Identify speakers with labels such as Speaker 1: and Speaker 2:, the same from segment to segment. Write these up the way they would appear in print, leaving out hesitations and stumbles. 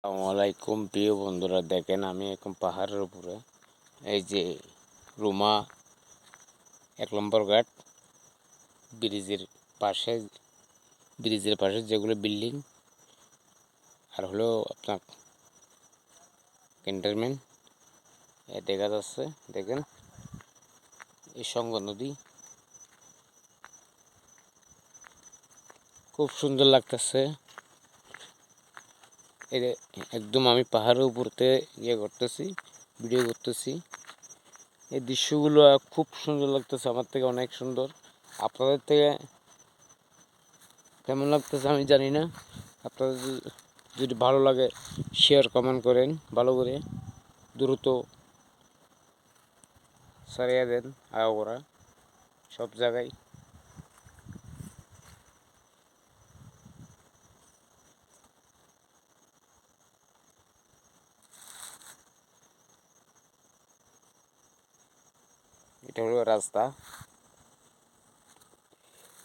Speaker 1: আসসালামাইকুম প্রিয় বন্ধুরা, দেখেন আমি এখন পাহাড়ের উপরে। এই যে রুমা 1 নম্বর ঘাট পাশে ব্রিজের পাশে যেগুলো বিল্ডিং আর হলো আপনার ক্যান্টনমেন্ট দেখা যাচ্ছে। দেখেন এই সঙ্গ নদী খুব সুন্দর লাগতেছে। একদম আমি পাহাড়ের উপরতে করতেছি, ভিডিও করতেছি। এই দৃশ্যগুলো খুব সুন্দর লাগতেছে, আমার থেকে অনেক সুন্দর। আপনাদের থেকে কেমন লাগতেছে আমি জানি না। আপনাদের যদি ভালো লাগে শেয়ার কমেন্ট করেন, ভালো করে দ্রুত সারিয়ে দেন আগোরা সব জায়গায়। এটা হলো রাস্তা।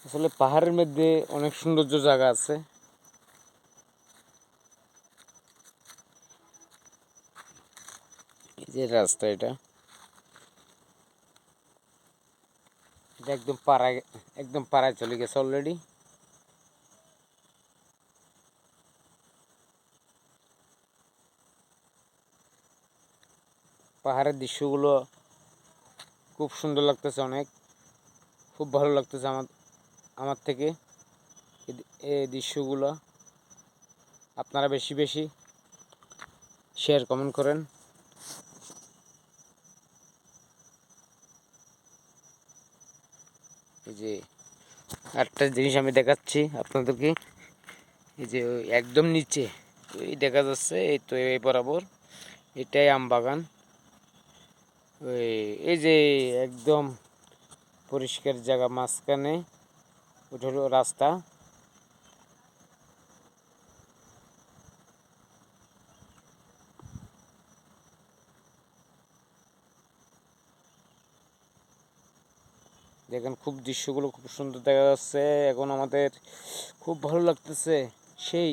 Speaker 1: আসলে পাহাড়ের মধ্যে অনেক সৌন্দর্য জায়গা আছে। এই যে রাস্তা, এটা একদম পাড়ায় চলে গেছে অলরেডি। পাহাড়ের দৃশ্যগুলো খুব সুন্দর লাগতেছে, অনেক খুব ভালো লাগতেছে আমার থেকে এই দৃশ্যগুলো। আপনারা বেশি বেশি শেয়ার কমেন্ট করেন। এই যে একটা জিনিস আমি দেখাচ্ছি আপনাদেরকে। এই যে একদম নিচে ওই দেখা যাচ্ছে, এই তো এই বরাবর এটাই আম বাগান। ওই এই যে একদম পরিষ্কার জায়গা মাঝখানে ওটা হলো রাস্তা। দেখেন খুব দৃশ্যগুলো খুব সুন্দর দেখা যাচ্ছে। এখন আমাদের খুব ভালো লাগতেছে সেই